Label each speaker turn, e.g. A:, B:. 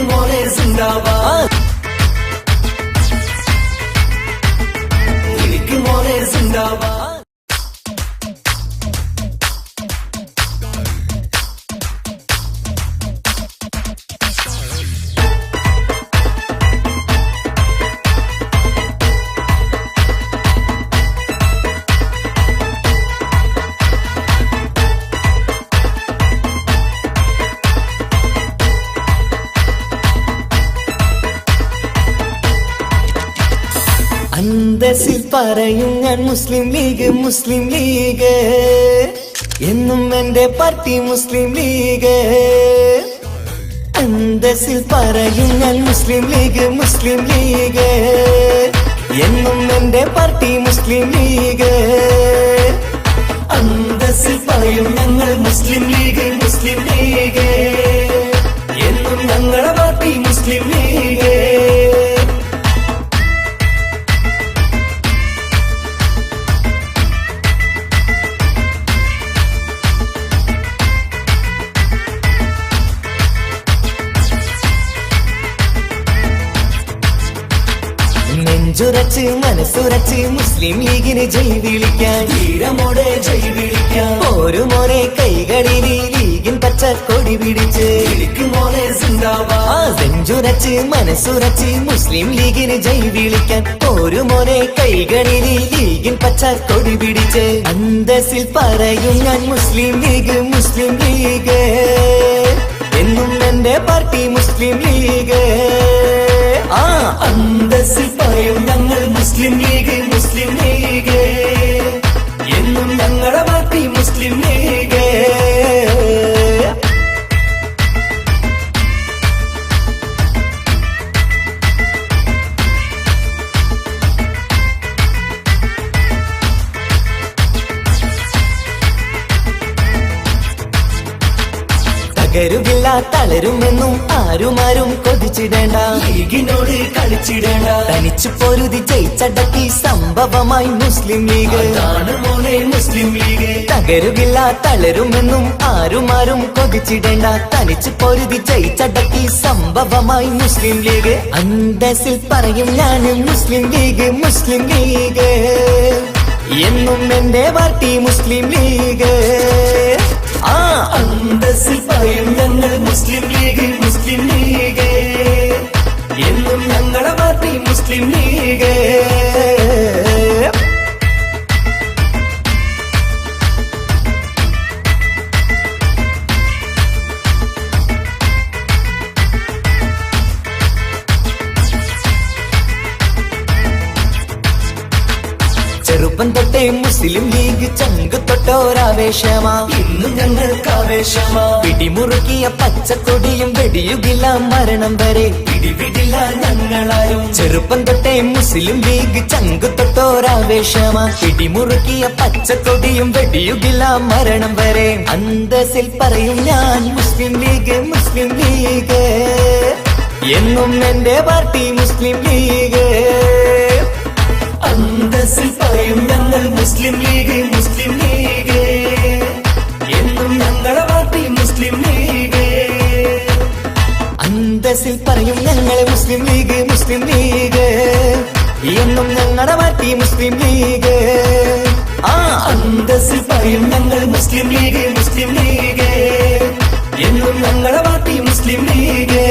A: മോനെ സിന്ദാബാദ്, മോനെ സിന്ദാബാദ്.
B: അന്തസ്സിൽ പറയും ഞാൻ മുസ്ലിം ലീഗ്, മുസ്ലിം ലീഗ് എന്നും എന്റെ പാർട്ടി മുസ്ലിം ലീഗ്. അന്തസ്സിൽ പറയും ഞാൻ മുസ്ലിം ലീഗ്, മുസ്ലിം ലീഗ് എന്നും എന്റെ പാർട്ടി മുസ്ലിം ലീഗ്.
A: അന്തസ്സിൽ പറയും ഞങ്ങൾ മുസ്ലിം ലീഗ്, മുസ്ലിം ലീഗ് എന്നും ഞങ്ങളുടെ പാർട്ടി മുസ്ലിം ലീഗ്.
B: നെഞ്ചുറച്ച് മനസ്സുറച്ച് മുസ്ലിം ലീഗിന് ജയ് വിളിക്കാൻ,
A: ധീരമോടെ ജയ് വിളിക്കാൻ.
B: ഒരു മോനെ കൈകളിൽ ലീഗിൻ പച്ചക്കൊടി പിടിച്ച്
A: മോനെ സിന്ദാബാദ്.
B: നെഞ്ചുറച്ച് മനസ്സുറച്ച് മുസ്ലിം ലീഗിന് ജയ് വിളിക്കാൻ, ഒരു മോനെ കൈകളിൽ ലീഗിൻ പച്ചക്കൊടി പിടിച്ച്. അന്തസ്സിൽ പറയും ഞാൻ മുസ്ലിം ലീഗ്, മുസ്ലിം ലീഗ് എന്നും എന്റെ പാർട്ടി മുസ്ലിം ലീഗ്.
A: അന്തസ്സിൽ പറയും ഞങ്ങൾ മുസ്ലിം ലീഗ്, മുസ്ലിം ലീഗ് എന്നും ഞങ്ങളുടെ പാർട്ടി മുസ്ലിം ലീഗ്.
B: തകരുകില്ല തളരുമെന്നും ആരുമാരും കൊതിച്ചിടേണ്ട,
A: ലീഗിനോട് കളിച്ചിടേണ്ട.
B: തനിച്ചു പൊരുതി ജയിച്ചടക്കി സംഭവമായി മുസ്ലിം ലീഗ്.
A: മോനെ മുസ്ലിം ലീഗ്.
B: തകരുകില്ല തളരുമെന്നും ആരുമാരും കൊതിച്ചിടേണ്ട, തനിച്ചു പൊരുതി ജയിച്ചടക്കി സംഭവമായി മുസ്ലിം ലീഗ്. അന്തസ്സിൽ പറയും ഞാൻ മുസ്ലിം ലീഗ്, മുസ്ലിം ലീഗ് എന്നും എന്റെ പാർട്ടി മുസ്ലിം ലീഗ്.
A: അന്തസ്സിൽ പറയും ഞങ്ങൾ മുസ്ലിം ലീഗ്, മുസ്ലിം ലീഗ് എന്നും ഞങ്ങളുടെ പാർട്ടി മുസ്ലിം ലീഗ്.
B: ചെറുപ്പം തൊട്ടേ മുസ്ലിം ലീഗ് ചങ്ക് തൊട്ടോരാവേശമാ,
A: ഇന്നും ഞങ്ങൾക്ക് ആവേശമാ.
B: പിടിമുറുക്കിയ പച്ചക്കൊടിയും വെടിയുകില്ല മരണം വരെ,
A: പിടിവിടില്ല ഞങ്ങളാരും.
B: ചെറുപ്പം തൊട്ടേ മുസ്ലിം ലീഗ് ചങ്ക് തൊട്ടോരാവേശമാ, പിടിമുറുക്കിയ പച്ചക്കൊടിയും വെടിയുകില്ല മരണം വരെ. അന്തസ്സിൽ പറയും ഞാൻ മുസ്ലിം ലീഗ്, മുസ്ലിം ലീഗ് എന്നും എന്റെ പാർട്ടി മുസ്ലിം ലീഗ്.
A: അന്തസ്സിൽ പറയും ഞങ്ങൾ മുസ്ലിം ലീഗ്, മുസ്ലിം ലീഗ് എന്നും ഞങ്ങളുടെ പാർട്ടി മുസ്ലിം ലീഗ്.
B: അന്തസ്സിൽ പറയും ഞങ്ങൾ മുസ്ലിം ലീഗ്, മുസ്ലിം ലീഗ് എന്നും ഞങ്ങളുടെ പാർട്ടി മുസ്ലിം ലീഗ്.
A: അന്തസ്സിൽ പറയും ഞങ്ങൾ മുസ്ലിം ലീഗ്, മുസ്ലിം ലീഗ് എന്നും ഞങ്ങളുടെ പാർട്ടി മുസ്ലിം ലീഗ്.